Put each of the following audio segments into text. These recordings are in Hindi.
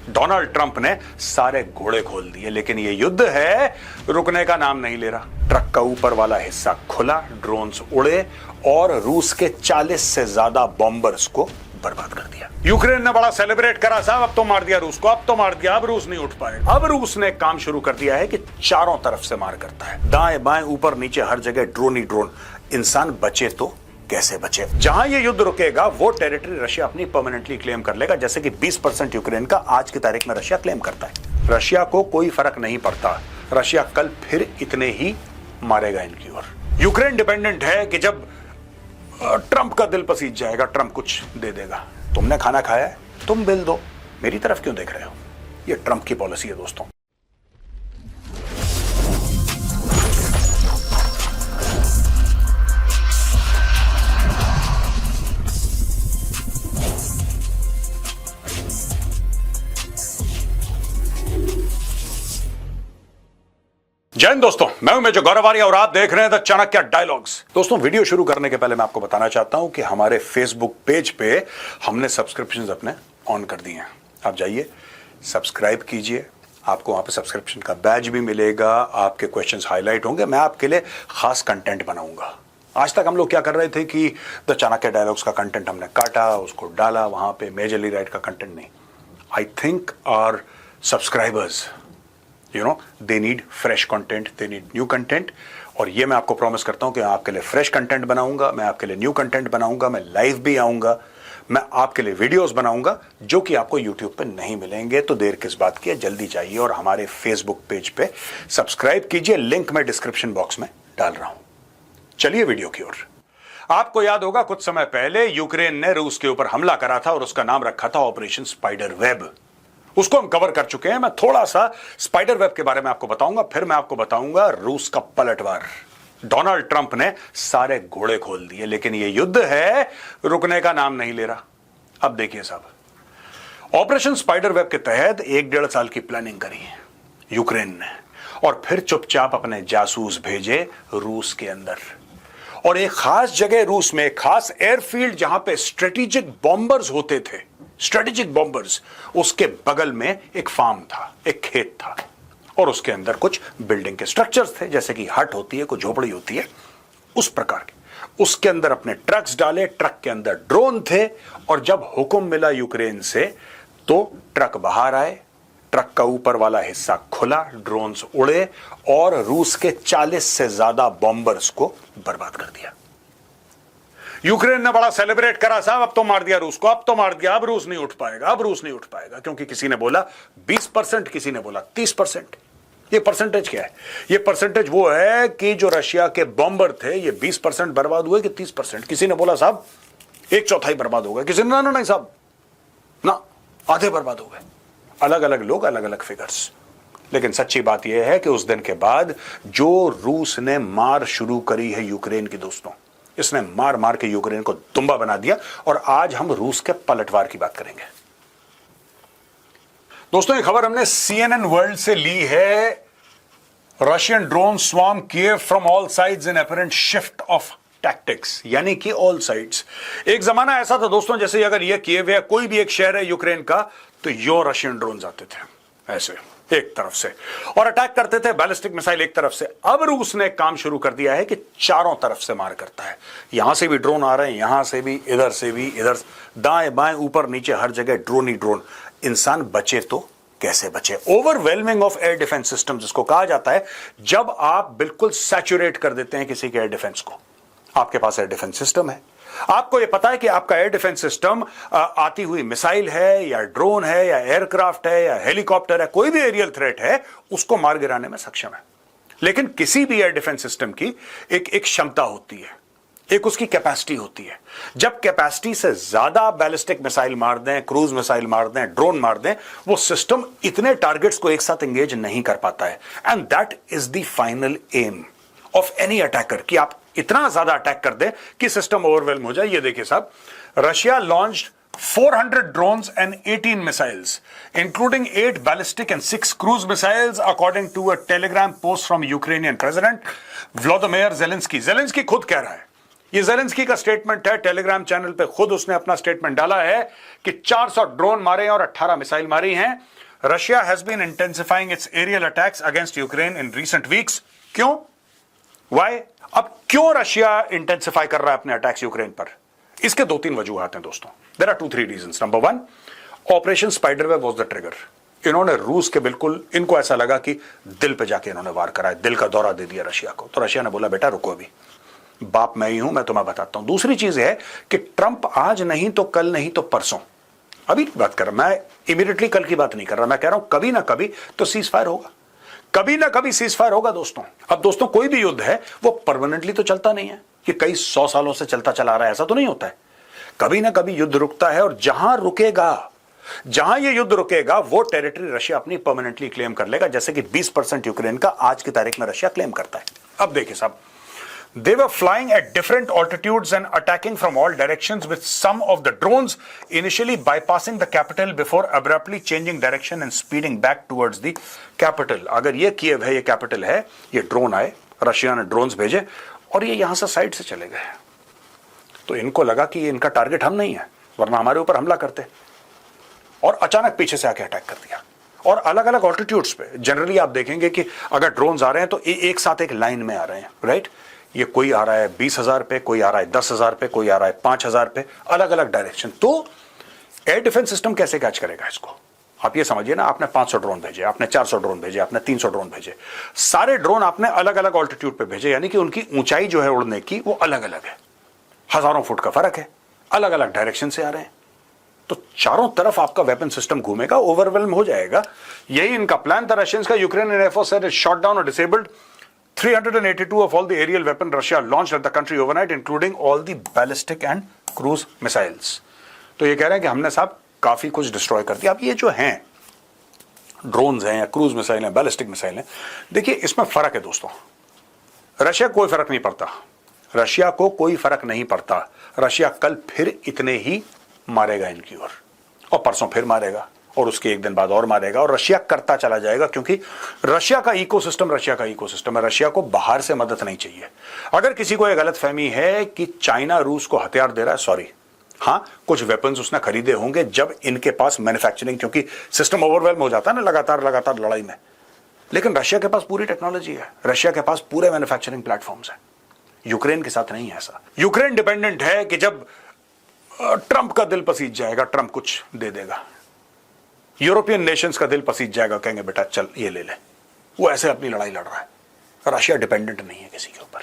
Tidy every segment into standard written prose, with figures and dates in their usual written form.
डोनाल्ड ट्रंप ने सारे घोड़े खोल दिए, लेकिन ये युद्ध है रुकने का नाम नहीं ले रहा। ट्रक का ऊपर वाला हिस्सा खुला, ड्रोन्स उड़े और रूस के 40 से ज्यादा बॉम्बर्स को बर्बाद कर दिया। यूक्रेन ने बड़ा सेलिब्रेट करा, साहब अब तो मार दिया रूस को, अब तो मार दिया, अब रूस नहीं उठ पाएगा। अब रूस ने काम शुरू कर दिया है कि चारों तरफ से मार करता है, दाएं बाएं ऊपर नीचे हर जगह ड्रोन ही ड्रोन। इंसान बचे तो कैसे बचे? जहां ये युद्ध रुकेगा वो टेरिटरी रशिया अपनी परमानेंटली क्लेम कर लेगा, जैसे कि 20% यूक्रेन का आज की तारीख में रशिया क्लेम करता है। रशिया को कोई फर्क नहीं पड़ता, रशिया कल फिर इतने ही मारेगा इनकी ओर। यूक्रेन डिपेंडेंट है कि जब ट्रंप का दिल पसीज जाएगा, ट्रंप कुछ दे देगा। तुमने खाना खाया है, तुम बिल दो, मेरी तरफ क्यों देख रहे हो? ये ट्रंप की पॉलिसी है दोस्तों। जय हिंद दोस्तों, मैं हूं मेजर गौरव आर्य और आप देख रहे हैं द चाणक्य डायलॉग्स। दोस्तों, वीडियो शुरू करने के पहले मैं आपको बताना चाहता हूं कि हमारे फेसबुक पेज पे हमने सब्सक्रिप्शंस अपने ऑन कर दिए हैं। आप जाइए, सब्सक्राइब कीजिए, आपको वहां पे सब्सक्रिप्शन का बैज भी मिलेगा, आपके क्वेश्चंस हाईलाइट होंगे, मैं आपके लिए खास कंटेंट बनाऊंगा। आज तक हम लोग क्या कर रहे थे कि द चाणक्य डायलॉग्स का कंटेंट हमने काटा, उसको डाला वहां पे, मेजरली राइट का कंटेंट नहीं। I think our subscribers, they need fresh content, they need new content, और ये मैं आपको प्रॉमिस करता हूं कि मैं आपके लिए फ्रेश कंटेंट बनाऊंगा, मैं आपके लिए न्यू कंटेंट बनाऊंगा, मैं लाइव भी आऊंगा, मैं आपके लिए वीडियोस बनाऊंगा जो कि आपको यूट्यूब पे नहीं मिलेंगे। तो देर किस बात की है, जल्दी जाइए और हमारे फेसबुक पेज पे सब्सक्राइब कीजिए, लिंक मैं डिस्क्रिप्शन बॉक्स में डाल रहा हूं। चलिए वीडियो की ओर। आपको याद होगा कुछ समय पहले यूक्रेन ने रूस के ऊपर हमला करा था और उसका नाम रखा था ऑपरेशन स्पाइडर वेब। उसको हम कवर कर चुके हैं। मैं थोड़ा सा स्पाइडर वेब के बारे में आपको बताऊंगा, फिर मैं आपको बताऊंगा रूस का पलटवार। डोनाल्ड ट्रंप ने सारे घोड़े खोल दिए, लेकिन यह युद्ध है रुकने का नाम नहीं ले रहा। अब देखिए साहब, ऑपरेशन स्पाइडर वेब के तहत 1-1.5 साल की प्लानिंग करी यूक्रेन ने, और फिर चुपचाप अपने जासूस भेजे रूस के अंदर, और एक खास जगह रूस में, खास एयरफील्ड जहां पे स्ट्रेटेजिक बॉम्बर्स होते थे, स्ट्रेटेजिक बॉम्बर्स, उसके बगल में एक फार्म था, एक खेत था, और उसके अंदर कुछ बिल्डिंग के स्ट्रक्चर्स थे, जैसे कि हट होती है, कोई झोपड़ी होती है, उस प्रकार के। उसके अंदर अपने ट्रक्स डाले, ट्रक के अंदर ड्रोन थे, और जब हुक्म मिला यूक्रेन से तो ट्रक बाहर आए, ट्रक का ऊपर वाला हिस्सा खुला, ड्रोन्स उड़े और रूस के 40 से ज्यादा बॉम्बर्स को बर्बाद कर दिया। यूक्रेन ने बड़ा सेलिब्रेट करा, साहब अब तो मार दिया रूस को, अब तो मार दिया, अब रूस नहीं उठ पाएगा, अब रूस नहीं उठ पाएगा, क्योंकि किसी ने बोला 20%, किसी ने बोला 30%। ये परसेंटेज क्या है? ये परसेंटेज वो है कि जो रशिया के बॉम्बर थे, ये 20% बर्बाद हुए कि 30%। किसी ने बोला साहब 1/4 बर्बाद हो गए, किसी ने नहीं साहब ना, आधे बर्बाद हो गए। अलग अलग लोग, अलग अलग फिगर्स। लेकिन सच्ची बात यह है कि उस दिन के बाद जो रूस ने मार शुरू करी है यूक्रेन की, दोस्तों, इसने मार मार के यूक्रेन को दुम्बा बना दिया। और आज हम रूस के पलटवार की बात करेंगे। दोस्तों, ये खबर हमने CNN वर्ल्ड से ली है। Russian drone swarm Kyiv from all sides in apparent shift of tactics, यानी कि ऑल साइड्स। एक जमाना ऐसा था दोस्तों, जैसे अगर यह कीव है, कोई भी एक शहर है यूक्रेन का, तो यो रशियन ड्रोन आते थे ऐसे एक तरफ से और अटैक करते थे, बैलिस्टिक मिसाइल एक तरफ से। अब रूस ने काम शुरू कर दिया है कि चारों तरफ से मार करता है। यहां से भी ड्रोन आ रहे हैं, यहां से भी, इधर से भी, इधर, दाएं बाएं ऊपर नीचे हर जगह ड्रोन ही ड्रोन। इंसान बचे तो कैसे बचे? Overwhelming of air defence system जिसको कहा जाता है, जब आप बिल्कुल सैचुरेट कर देते हैं किसी के एयर डिफेंस को। आपके पास एयर डिफेंस सिस्टम है, आपको यह पता है कि आपका एयर डिफेंस सिस्टम आती हुई मिसाइल है या ड्रोन है या एयरक्राफ्ट है या हेलीकॉप्टर है, कोई भी एरियल थ्रेट है, उसको मार गिराने में सक्षम है। लेकिन किसी भी एयर डिफेंस सिस्टम की एक क्षमता होती है, एक उसकी कैपेसिटी होती है। जब कैपेसिटी से ज्यादा बैलिस्टिक मिसाइल मार दें, क्रूज मिसाइल मार दें, ड्रोन मार दें, वो सिस्टम इतने टारगेट्स को एक साथ एंगेज नहीं कर पाता है। And that is the final aim of any attacker, कि आप इतना ज्यादा अटैक कर दें कि सिस्टम ओवरवेल्म हो जाए। ये देखिए साहब, Russia launched 400 drones and 18 missiles, including 8 ballistic and 6 cruise missiles, according to a telegram post from Ukrainian President Volodymyr Zelensky. Zelensky खुद कह रहा है ये ज़ेलेंस्की का स्टेटमेंट है, टेलीग्राम चैनल पे खुद उसने अपना स्टेटमेंट डाला है कि 400 ड्रोन मारे हैं और 18 मिसाइल मारी हैं। Russia has been intensifying its aerial attacks against Ukraine in recent weeks. क्यों? वाई? अब क्यों रशिया इंटेंसिफाई कर रहा है अपने अटैक्स यूक्रेन पर? इसके 2-3 वजूहात हैं दोस्तों। There are 2-3 reasons. Number 1, operation spiderweb was the trigger. इन्होंने रूस के बिल्कुल, इनको ऐसा लगा कि दिल पे जाके इन्होंने वार करा है, दिल का दौरा दे दिया रशिया को। तो रशिया ने बोला बेटा रुको, अभी बाप मैं ही हूं, मैं तुम्हें बताता हूं। दूसरी चीज है कि ट्रंप आज नहीं तो कल, नहीं तो परसों, अभी की बात कर रहा, मैं इमीडिएटली कल की बात नहीं कर रहा, मैं कह रहा हूं कभी ना कभी तो सीज फायर होगा, कभी ना कभी सीज फायर होगा दोस्तों। अब दोस्तों कोई भी युद्ध है वो परमानेंटली तो चलता नहीं है कि कई 100 सालों से चलता चला रहा है, ऐसा तो नहीं होता है। कभी ना कभी युद्ध रुकता है, और जहां रुकेगा, जहां ये युद्ध रुकेगा वो टेरिटरी रशिया अपनी परमानेंटली क्लेम कर लेगा, जैसे कि 20% यूक्रेन का आज की तारीख में रशिया क्लेम करता है। अब देखिए साहब, they were flying at different altitudes and attacking from all directions, with some of the drones initially bypassing the capital before abruptly changing direction and speeding back towards the capital। अगर ये कीव है, ये कैपिटल है, ये ड्रोन आए, रशिया ने ड्रोन्स भेजे और ये यहां से साइड से चले गए, तो इनको लगा कि ये इनका टारगेट हम नहीं है, वरना हमारे ऊपर हमला करते, और अचानक पीछे से आके अटैक कर दिया। और अलग अलग ऑल्टीट्यूड्स पे जनरली आप देखेंगे कि अगर ड्रोन्स आ रहे हैं तो एक साथ एक लाइन में आ रहे हैं, राइट। ये कोई आ रहा है 20,000 पे, कोई आ रहा है 10,000 पे, कोई आ रहा है 5,000 पे, अलग अलग डायरेक्शन। तो एयर डिफेंस सिस्टम कैसे कैच करेगा इसको? आप ये समझिए ना, आपने 500 ड्रोन भेजे, आपने 400 ड्रोन भेजे, आपने 300 ड्रोन भेजे, सारे ड्रोन आपने अलग अलग ऑल्टीट्यूड पे भेजे, यानी कि उनकी ऊंचाई जो है उड़ने की वो अलग अलग है, हजारों फुट का फर्क है, अलग अलग डायरेक्शन से आ रहे हैं। तो चारों तरफ आपका वेपन सिस्टम घूमेगा, ओवरवेल्म हो जाएगा। यही इनका प्लान था रशियंस का। Ukraine air force said it shot down or disabled 382 of all the aerial weapon Russia launched at the country overnight, including all the ballistic and cruise missiles। तो ये कह रहे हैं कि हमने साहब काफी कुछ डिस्ट्रॉय कर दिया। अब ये जो हैं ड्रोन्स हैं या क्रूज मिसाइल हैं, बैलिस्टिक मिसाइल हैं, देखिए इसमें फर्क है दोस्तों। रशिया कोई फर्क नहीं पड़ता, रशिया को कोई फर्क नहीं पड़ता। रशिया कल फिर इतने ही मारेगा इनकी ओर, और परसों फिर मारेगा, और उसके एक दिन बाद और मारेगा, और रशिया करता चला जाएगा, क्योंकि रशिया का इकोसिस्टम है। रशिया को बाहर से मदद नहीं चाहिए। अगर किसी को यह गलतफहमी है कि चाइना रूस को हथियार दे रहा है, सॉरी, हाँ कुछ वेपन्स उसने खरीदे होंगे जब इनके पास मैन्युफैक्चरिंग, क्योंकि सिस्टम ओवरवेल्म हो जाता है ना लगातार लड़ाई में, लेकिन रशिया के पास पूरी टेक्नोलॉजी है, रशिया के पास पूरे मैन्युफैक्चरिंग प्लेटफॉर्म्स है। यूक्रेन के साथ नहीं है ऐसा। यूक्रेन डिपेंडेंट है कि जब ट्रंप का दिल पसीज जाएगा, ट्रंप कुछ दे देगा, यूरोपियन नेशंस का दिल पसीज जाएगा, कहेंगे बेटा चल ये ले ले, वो ऐसे अपनी लड़ाई लड़ रहा है। रशिया डिपेंडेंट नहीं है किसी के ऊपर।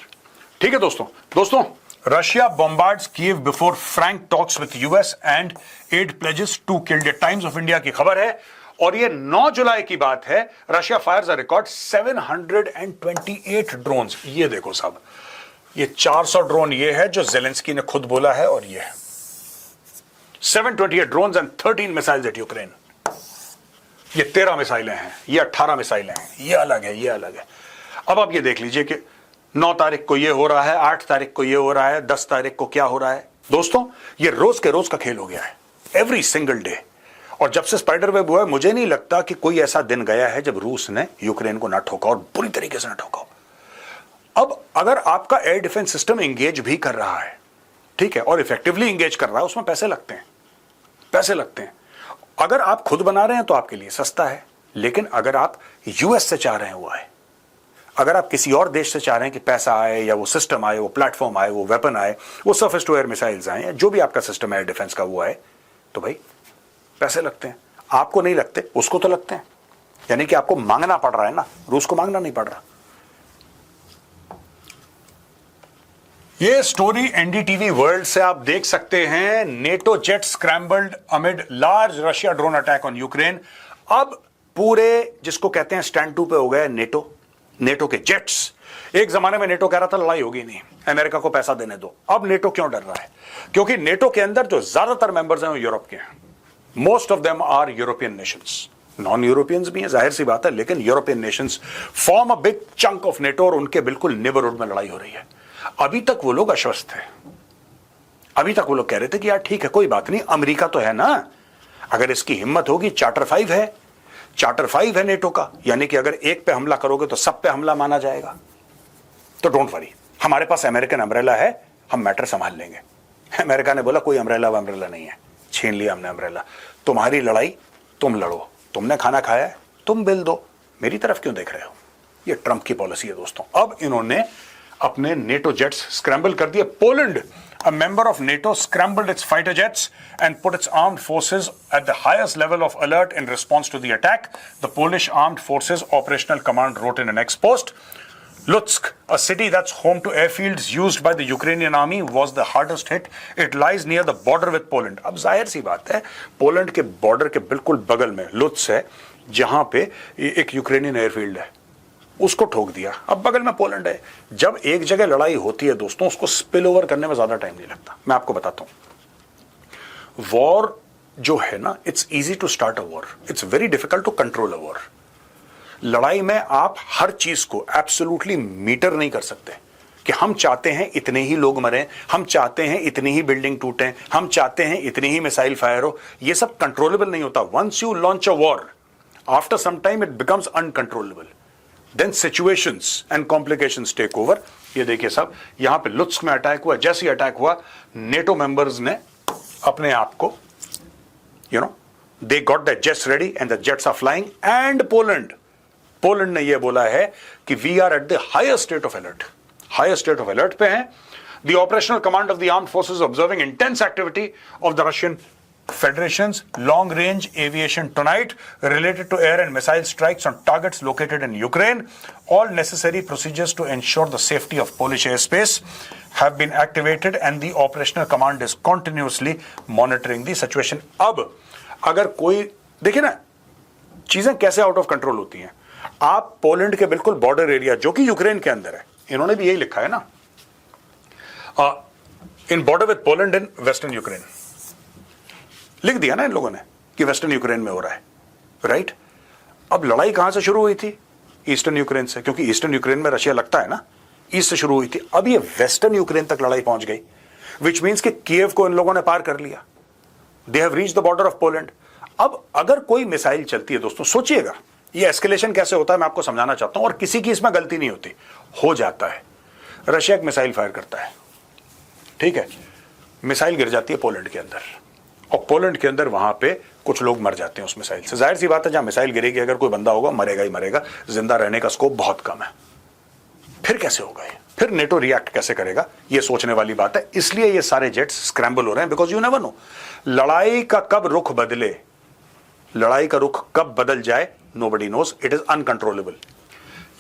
ठीक है दोस्तों, Russia bombards Kyiv before frank talks with US and aid pledges to killed. Times of India की खबर है, और ये 9 जुलाई की बात है। Russia Fyers a record 728 drones. ये देखो साहब, ये 400 ड्रोन ये है जो जेलेंस्की ने खुद बोला है, और ये 728 drones and 13 missiles at Ukraine. ये 13 मिसाइलें हैं, ये 18 मिसाइलें हैं, ये अलग है। अब आप ये देख लीजिए कि 9 तारीख को ये हो रहा है, 8 तारीख को ये हो रहा है, 10 तारीख को क्या हो रहा है। दोस्तों ये रोज के रोज का खेल हो गया है, एवरी सिंगल डे। और जब से स्पाइडर वेब हुआ है, मुझे नहीं लगता कि कोई ऐसा दिन गया है जब रूस ने यूक्रेन को ना ठोका, और बुरी तरीके से ना ठोका। अब अगर आपका एयर डिफेंस सिस्टम एंगेज भी कर रहा है, ठीक है, और इफेक्टिवली एंगेज कर रहा है, उसमें पैसे लगते हैं। अगर आप खुद बना रहे हैं तो आपके लिए सस्ता है, लेकिन अगर आप यूएस से चाह रहे हैं वो आए, अगर आप किसी और देश से चाह रहे हैं कि पैसा आए, या वो सिस्टम आए, वो प्लेटफॉर्म आए, वो वेपन आए, वो सरफेस टू एयर मिसाइल्स आए, या जो भी आपका सिस्टम है डिफेंस का वो आए, तो भाई पैसे लगते हैं। आपको नहीं लगते, उसको तो लगते हैं। यानी कि आपको मांगना पड़ रहा है ना, रूस को मांगना नहीं पड़ रहा। ये स्टोरी एनडीटीवी वर्ल्ड से आप देख सकते हैं। NATO jet scrambled amid large Russia drone attack on Ukraine. अब पूरे जिसको कहते हैं स्टैंड 2 पे हो गए नेटो के जेट्स। एक जमाने में नेटो कह रहा था लड़ाई होगी नहीं, अमेरिका को पैसा देने दो। अब नेटो क्यों डर रहा है? क्योंकि नेटो के अंदर जो ज्यादातर मेंबर्स हैं वो यूरोप के हैं। Most of them are European nations, non Europeans भी हैं, जाहिर सी बात है, लेकिन European nations form a big chunk of NATO, और उनके बिल्कुल नेबरहुड में लड़ाई हो रही है। अभी तक वो लोग आश्वस्त थे, अभी तक वो लोग कह रहे थे कि यार ठीक है, कोई बात नहीं, अमेरिका तो है ना, अगर इसकी हिम्मत होगी, चार्टर 5 है नेटो का, यानी कि अगर एक पे हमला करोगे तो सब पे हमला माना जाएगा, तो डोंट वरी, हमारे पास अमेरिकन अम्ब्रेला है, हम मैटर संभाल लेंगे। अमेरिका ने बोला कोई अम्ब्रेला नहीं है, छीन लिया हमने अम्ब्रेला। तुम्हारी लड़ाई तुम लड़ो, तुमने खाना खाया है तुम बिल दो, मेरी तरफ क्यों देख रहे हो। ये ट्रंप की पॉलिसी है दोस्तों। अब इन्होंने अपने नेटो जेट्स स्क्रैम्बल कर दिए। Poland, a member of NATO, scrambled its fighter jets and put its armed forces at the highest level of alert in response to the attack. The Polish Armed Forces Operational Command wrote in an ex post. Lutsk, a city that's home to airfields used by the Ukrainian army, was the hardest hit. It lies near the border with Poland. अब जाहिर सी बात है, पोलैंड के बॉर्डर के बिल्कुल बगल में लुत्स्क है, जहां पे एक यूक्रेनियन एयरफील्ड है, उसको ठोक दिया। अब बगल में पोलैंड है। जब एक जगह लड़ाई होती है दोस्तों, उसको स्पिल ओवर करने में ज्यादा टाइम नहीं लगता। मैं आपको बताता हूं, वॉर जो है ना, it's easy to start a war, it's very difficult to control a war. लड़ाई में आप हर चीज को एब्सोल्युटली मीटर नहीं कर सकते कि हम चाहते हैं इतने ही लोग मरें, हम चाहते हैं इतनी ही बिल्डिंग टूटें, हम चाहते हैं इतनी ही मिसाइल फायर हो। यह सब कंट्रोलेबल नहीं होता। Once you launch a war, after some time it becomes uncontrollable, then situations and complications take over. ये देखिए साहब, यहां पे लुत्स्क में अटैक हुआ। जैसे ही अटैक हुआ, नेटो मेंबर्स ने अपने आप को they got the jets ready and the jets are flying. And Poland ने यह बोला है कि we are at the higher state of alert, higher state of alert पे हैं। The operational command of the armed forces observing intense activity of the Russian Federation's long-range aviation tonight related to air and missile strikes on targets located in Ukraine. All necessary procedures to ensure the safety of Polish airspace have been activated and the operational command is continuously monitoring the situation. अब अगर कोई देखिए ना, चीजें कैसे आउट ऑफ कंट्रोल होती हैं। आप पोलैंड के बिल्कुल बॉर्डर एरिया, जो कि यूक्रेन के अंदर है, इन्होंने भी यही लिखा है ना, in border with Poland in western Ukraine, लिख दिया ना इन लोगों ने कि वेस्टर्न यूक्रेन में हो रहा है, राइट। अब लड़ाई कहां से शुरू हुई थी? ईस्टर्न यूक्रेन से, क्योंकि ईस्टर्न यूक्रेन में रशिया लगता है ना, ईस्ट से शुरू हुई थी। अब ये वेस्टर्न यूक्रेन तक लड़ाई पहुंच गई, विच मीन्स कि कीव को इन लोगों ने पार कर लिया। They have reached the border of Poland. अब अगर कोई मिसाइल चलती है दोस्तों, सोचिएगा ये एस्केलेशन कैसे होता है, मैं आपको समझाना चाहता हूं। और किसी की इसमें गलती नहीं होती, हो जाता है। रशिया एक मिसाइल फायर करता है, ठीक है, मिसाइल गिर जाती है पोलैंड के अंदर, और पोलैंड के अंदर वहां पे कुछ लोग मर जाते हैं उस मिसाइल से। जाहिर सी बात है, जहां मिसाइल गिरेगी अगर कोई बंदा होगा, मरेगा ही मरेगा, जिंदा रहने का स्कोप बहुत कम है। फिर कैसे होगा ये? फिर नेटो रिएक्ट कैसे करेगा? ये सोचने वाली बात है। इसलिए ये सारे जेट्स स्क्रैम्बल हो रहे हैं, बिकॉज यू नेवर नो लड़ाई का कब रुख बदले, लड़ाई का रुख कब बदल जाए, nobody knows, it is uncontrollable.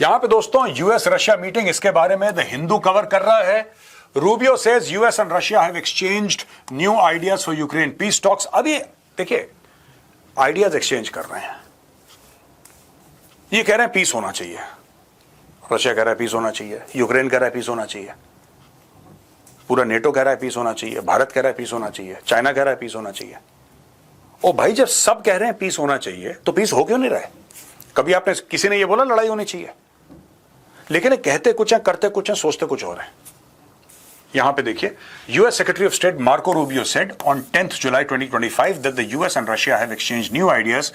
यहां पे दोस्तों यूएस रशिया मीटिंग, इसके बारे में द हिंदू कवर कर रहा है। Rubio says US and Russia have exchanged new ideas for Ukraine peace talks. अभी देखिए, आइडियाज एक्सचेंज कर रहे हैं। ये कह रहे हैं पीस होना चाहिए, रशिया कह रहा है पीस होना चाहिए, यूक्रेन कह रहा है पीस होना चाहिए, पूरा नेटो कह रहा है पीस होना चाहिए, भारत कह रहा है पीस होना चाहिए, चाइना कह रहा है पीस होना चाहिए। ओ भाई, जब सब कह रहे हैं पीस होना चाहिए, तो पीस हो क्यों नहीं रहा है? कभी आपने किसी ने ये बोला लड़ाई होनी चाहिए? लेकिन कहते कुछ है, करते कुछ है, सोचते कुछ और है। यहां पे देखिए, US Secretary of State Marco Rubio said on 10th July 2025 that the US and Russia have exchanged new ideas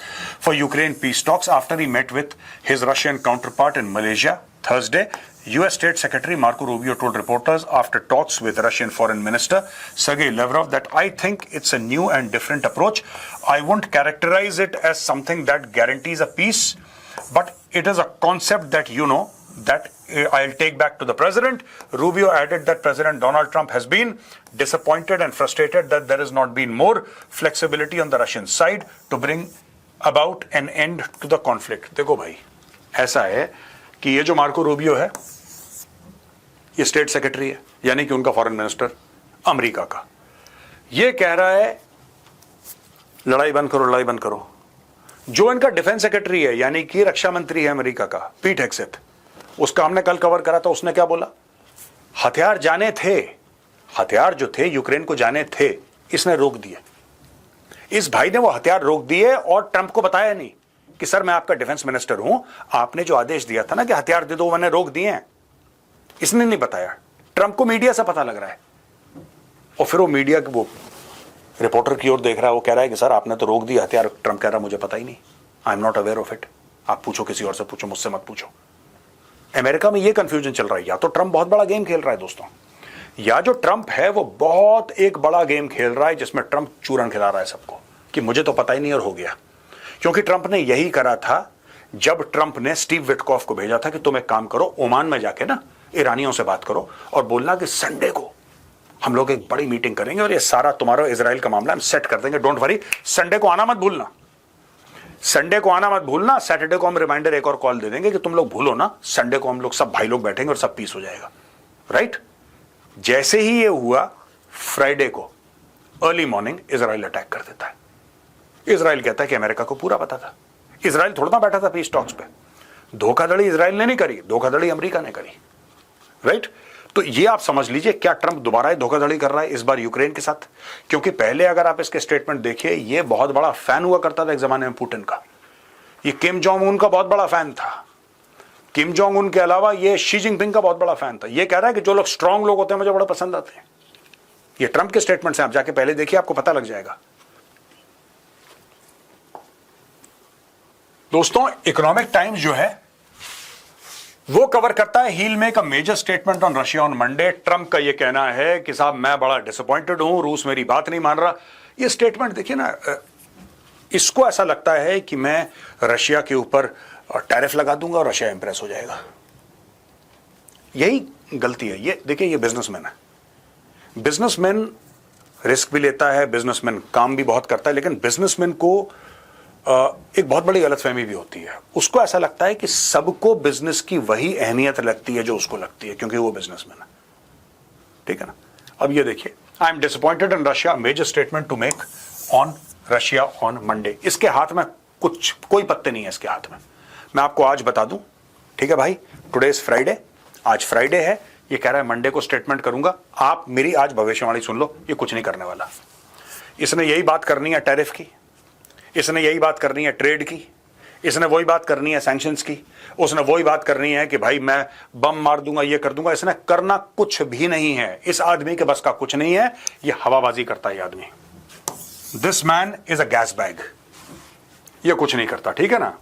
for Ukraine peace talks after he met with his Russian counterpart in Malaysia Thursday. US State Secretary Marco Rubio told reporters after talks with Russian Foreign Minister Sergei Lavrov that I think it's a new and different approach. I won't characterize it as something that guarantees a peace, but it is a concept that that I'll take back to the president. Rubio added that President Donald Trump has been disappointed and frustrated that there has not been more flexibility on the Russian side to bring about an end to the conflict. देखो भाई, ऐसा है कि ये जो मार्को रूबियो है, ये स्टेट सेक्रेटरी है, यानी कि उनका फॉरेन मिनिस्टर अमेरिका का, ये कह रहा है लड़ाई बंद करो, लड़ाई बंद करो। जो इनका डिफेंस सेक्रेटरी है, यानी कि रक्षा मंत्री है अमेरिका का, पीट हेगसेथ, उसका हमने कल कवर करा था। उसने क्या बोला? हथियार जाने थे, हथियार जो थे यूक्रेन को जाने थे, इसने रोक दिए। इस भाई ने वो हथियार रोक दिए और ट्रंप को बताया नहीं कि सर मैं आपका डिफेंस मिनिस्टर हूं, आपने जो आदेश दिया था ना कि हथियार दे दो, मैंने रोक दिए हैं। इसने नहीं बताया। ट्रंप को मीडिया से पता लग रहा है, और फिर वो मीडिया वो रिपोर्टर की ओर देख रहा है, वो कह रहा है कि सर आपने तो रोक दिया हथियार। ट्रंप कह रहा मुझे पता ही नहीं, I am not aware of it. आप पूछो किसी और से पूछो, मुझसे मत पूछो। अमेरिका में ये कंफ्यूजन चल रहा है, या तो ट्रंप बहुत बड़ा गेम खेल रहा है दोस्तों, या जो ट्रंप है वो बहुत एक बड़ा गेम खेल रहा है जिसमें ट्रंप चूरन खिला रहा है सबको कि मुझे तो पता ही नहीं और हो गया। क्योंकि ट्रंप ने यही करा था जब ट्रंप ने स्टीव विटकॉफ को भेजा था कि तुम एक काम करो, ओमान में जाके ना ईरानियों से बात करो और बोलना कि संडे को हम लोग एक बड़ी मीटिंग करेंगे और ये सारा तुम्हारा इजराइल का मामला हम सेट कर देंगे, डोंट वरी, संडे को आना मत भूलना, संडे को आना मत भूलना, सैटरडे को हम रिमाइंडर एक और कॉल दे देंगे कि तुम लोग भूलो ना, संडे को हम लोग सब भाई लोग बैठेंगे और सब पीस हो जाएगा, राइट। जैसे ही ये हुआ, फ्राइडे को अर्ली मॉर्निंग इजराइल अटैक कर देता है। इजराइल कहता है कि अमेरिका को पूरा पता था, इजराइल थोड़ा ना बैठा था पीस टॉक्स पे, धोखाधड़ी इजराइल ने नहीं करी, धोखाधड़ी अमेरिका ने करी, राइट। तो ये आप समझ लीजिए क्या ट्रंप दोबारा धोखाधड़ी कर रहा है इस बार यूक्रेन के साथ। क्योंकि पहले अगर आप इसके स्टेटमेंट देखिए, ये बहुत बड़ा फैन हुआ करता था एक जमाने में पुतिन का, ये किम जोंग उन का बहुत बड़ा फैन था, किम जोंग उन के अलावा ये शी जिनपिंग का बहुत बड़ा फैन था। ये कह रहा है कि जो लोग स्ट्रांग लोग होते हैं मुझे बड़ा पसंद आते हैं। ये ट्रंप के स्टेटमेंट से आप जाके पहले देखिए, आपको पता लग जाएगा। दोस्तों, इकोनॉमिक टाइम्स जो है वो कवर करता है, he'll make a major statement on Russia on Monday. Trump का ये कहना है कि साहब मैं बड़ा डिसअपॉइंटेड हूं, रूस मेरी बात नहीं मान रहा। ये स्टेटमेंट देखिए ना, इसको ऐसा लगता है कि मैं रशिया के ऊपर टैरिफ लगा दूंगा और रशिया इंप्रेस हो जाएगा। यही गलती है। ये देखिए, ये बिजनेसमैन है, बिजनेसमैन रिस्क भी लेता है, बिजनेसमैन काम भी बहुत करता है, लेकिन बिजनेसमैन को एक बहुत बड़ी गलतफहमी भी होती है। उसको ऐसा लगता है कि सबको बिजनेस की वही अहमियत लगती है जो उसको लगती है, क्योंकि वो बिजनेसमैन है, ठीक है ना। अब ये देखिए, I am disappointed in Russia, major statement to make on Russia on Monday. इसके हाथ में कोई पत्ते नहीं है इसके हाथ में, मैं आपको आज बता दूं, ठीक है भाई। टुडे इज फ्राइडे, आज फ्राइडे है, ये कह रहा है मंडे को स्टेटमेंट करूंगा। आप मेरी आज भविष्यवाणी सुन लो, ये कुछ नहीं करने वाला। इसने यही बात करनी है टैरिफ की, इसने यही बात करनी है ट्रेड की, इसने वही बात करनी है सैंक्शंस की, उसने वही बात करनी है कि भाई मैं बम मार दूंगा, ये कर दूंगा। इसने करना कुछ भी नहीं है, इस आदमी के बस का कुछ नहीं है, ये हवाबाजी करता है ये आदमी। This man is a gas bag, ये कुछ नहीं करता, ठीक है ना।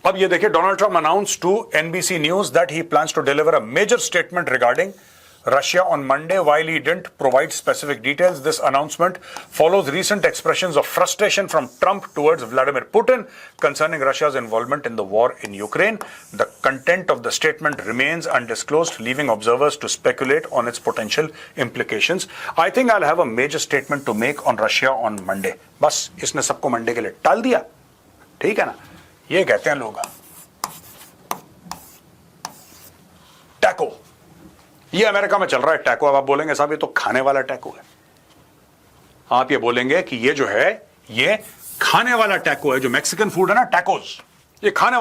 अब ये देखिए, Donald Trump announce to NBC news that he plans to deliver a major statement regarding Russia on Monday. While he didn't provide specific details, this announcement follows recent expressions of frustration from Trump towards Vladimir Putin concerning Russia's involvement in the war in Ukraine. The content of the statement remains undisclosed, leaving observers to speculate on its potential implications. I think I'll have a major statement to make on Russia on Monday. बस इसने सबको मंडे के लिए टाल दिया, ठीक है ना। ये कहते हैं लोग टैको, ये अमेरिका में चल रहा है टैको। अब आप बोलेंगे साहब ये तो खाने वाला टैको है, आप ये बोलेंगे कि ये जो है ये खाने वाला टैको है, जो मैक्सिकन फूड है ना टैकोस, ये खाने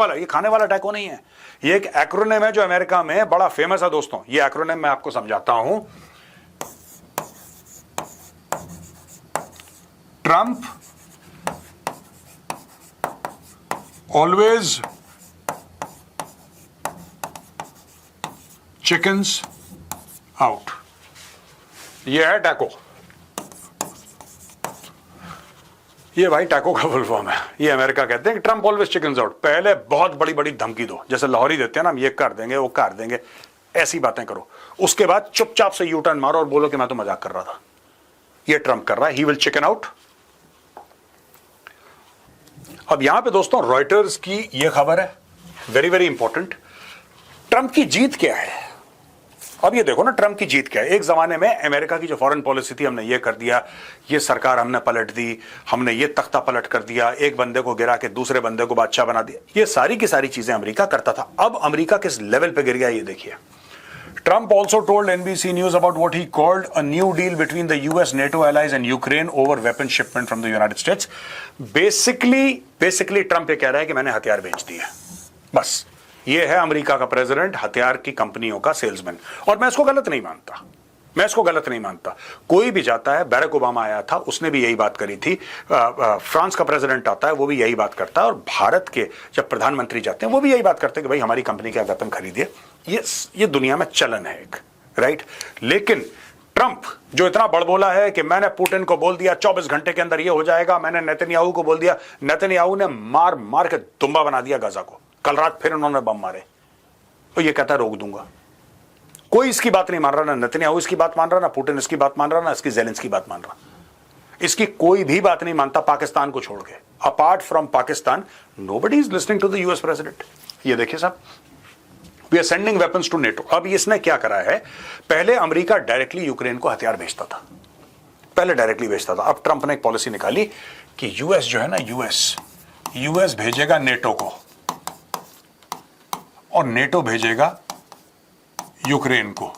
वाला टैको नहीं है। ये एक एक्रोनिम है जो अमेरिका में बड़ा फेमस है। दोस्तों, ये एक्रोनिम मैं आपको समझाता हूं। ट्रंप ऑलवेज चिकन्स आउट, ये है टैको। ये भाई टैको का फुल फॉर्म है। ये अमेरिका कहते हैं कि ट्रंप ऑलवेज चिकन्स आउट। पहले बहुत बड़ी बड़ी धमकी दो, जैसे लाहौरी देते हैं ना, हम ये कर देंगे वो कर देंगे, ऐसी बातें करो। उसके बाद चुपचाप से यू टर्न मारो और बोलो कि मैं तो मजाक कर रहा था। ये ट्रंप कर रहा है, ही विल चिकन आउट। अब यहां पे दोस्तों रॉयटर्स की ये खबर है, वेरी वेरी इंपॉर्टेंट। ट्रंप की जीत क्या है? अब ये देखो ना, ट्रंप की जीत क्या है। एक जमाने में अमेरिका की जो फॉरेन पॉलिसी थी, हमने ये कर दिया, ये सरकार हमने पलट दी, हमने ये तख्ता पलट कर दिया, एक बंदे को गिरा के दूसरे बंदे को बादशाह बना दिया, ये सारी की सारी चीजें अमेरिका करता था। अब अमेरिका किस लेवल पे गिर गया ये देखिए। Trump also told NBC News about what he called a new deal between the US, NATO allies and Ukraine over weapon shipment from the United States. Basically Trump ये कह रहा है कि मैंने हथियार बेच दिए। बस ये है अमेरिका का प्रेसिडेंट, हथियार की कंपनियों का सेल्समैन। और मैं इसको गलत नहीं मानता, कोई भी जाता है, बैरक ओबामा आया था, उसने भी यही बात करी थी, फ्रांस का प्रेसिडेंट आता है वो भी यही बात करता है, और भारत के जब प्रधानमंत्री जाते हैं वो भी यही बात करते हैं कि भाई हमारी कंपनी का वेपन खरीदिए। ये दुनिया में चलन है एक, राइट। लेकिन ट्रंप जो इतना बड़बोला है कि मैंने पुतिन को बोल दिया 24 घंटे के अंदर ये हो जाएगा, मैंने नेतन्याहू को बोल दिया, नेतन्याहू ने मार मार के दुम्बा बना दिया गाजा को। कल रात फिर उन्होंने बम मारे, तो ये कहता है रोक दूंगा। कोई इसकी बात नहीं मान रहा, ना नेतन्याहू इसकी बात मान रहा, ना पुतिन इसकी बात मान रहा, ना इसकी ज़ेलेंस्की बात मान रहा। इसकी कोई भी बात नहीं मानता पाकिस्तान को छोड़ के। Apart from Pakistan nobody is listening to the US president. ये देखिए साहब, we are sending weapons to NATO. अब इसने क्या करा है, पहले अमेरिका डायरेक्टली यूक्रेन को हथियार भेजता था, पहले डायरेक्टली भेजता था। अब ट्रंप ने एक पॉलिसी निकाली कि यूएस जो है ना, यूएस भेजेगा नेटो को और नेटो भेजेगा यूक्रेन को,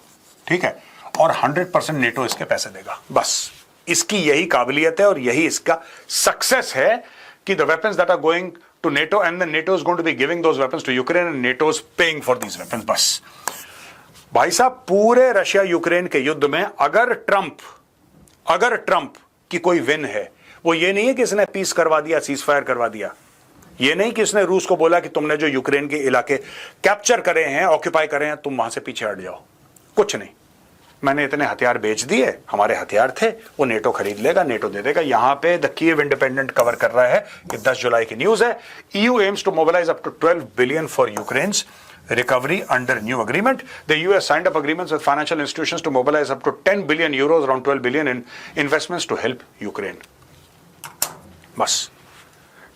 ठीक है, और 100% नेटो इसके पैसे देगा। बस इसकी यही काबिलियत है और यही इसका सक्सेस है कि the weapons that are going to NATO and the NATO is going to be giving those weapons to Ukraine and NATO is paying for these weapons. बस भाई साहब, पूरे रशिया यूक्रेन के युद्ध में अगर ट्रंप की कोई विन है, वो ये नहीं है कि इसने पीस करवा दिया, सीज फायर करवा दिया, ये नहीं कि इसने रूस को बोला कि तुमने जो यूक्रेन के इलाके कैप्चर करे हैं, ऑक्यूपाई करे हैं, तुम वहां से पीछे हट जाओ। कुछ नहीं, मैंने इतने हथियार बेच दिए, हमारे हथियार थे, वो नेटो खरीद लेगा, नेटो दे देगा। यहां पे द कीव इंडिपेंडेंट कवर कर रहा है, ये 10 जुलाई की न्यूज है। EU aims to mobilize up to 12 billion for Ukraine's recovery under new agreement. The US signed up agreements with financial institutions to mobilize up to 10 billion euros, around 12 billion in investments to help Ukraine. बस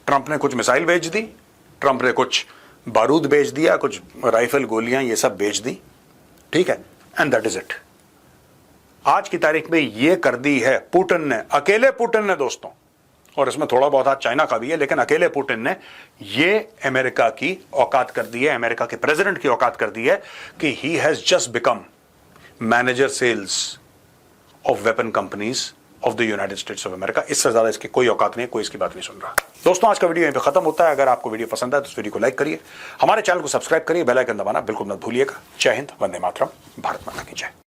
ट्रंप ने कुछ मिसाइल भेज दी, ट्रंप ने कुछ बारूद भेज दिया, कुछ राइफल गोलियां ये सब भेज दी, ठीक है, एंड दैट इज इट। आज की तारीख में ये कर दी है पुतिन ने, अकेले पुतिन ने दोस्तों, और इसमें थोड़ा बहुत हाथ चाइना का भी है, लेकिन अकेले पुतिन ने ये अमेरिका की औकात कर दी है, अमेरिका के प्रेसिडेंट की औकात कर दी है कि he has just become manager sales of weapon companies of the United States of America. इससे ज्यादा इसकी कोई औकात नहीं है, कोई इसकी बात नहीं सुन रहा। दोस्तों, आज का वीडियो यहीं पे खत्म होता है। अगर आपको वीडियो पसंद आए तो इस वीडियो को लाइक करिए, हमारे चैनल को सब्सक्राइब करिए, बेल आइकन दबाना बिल्कुल मत भूलिएगा। जय हिंद, वंदे मातरम, भारत माता की जय।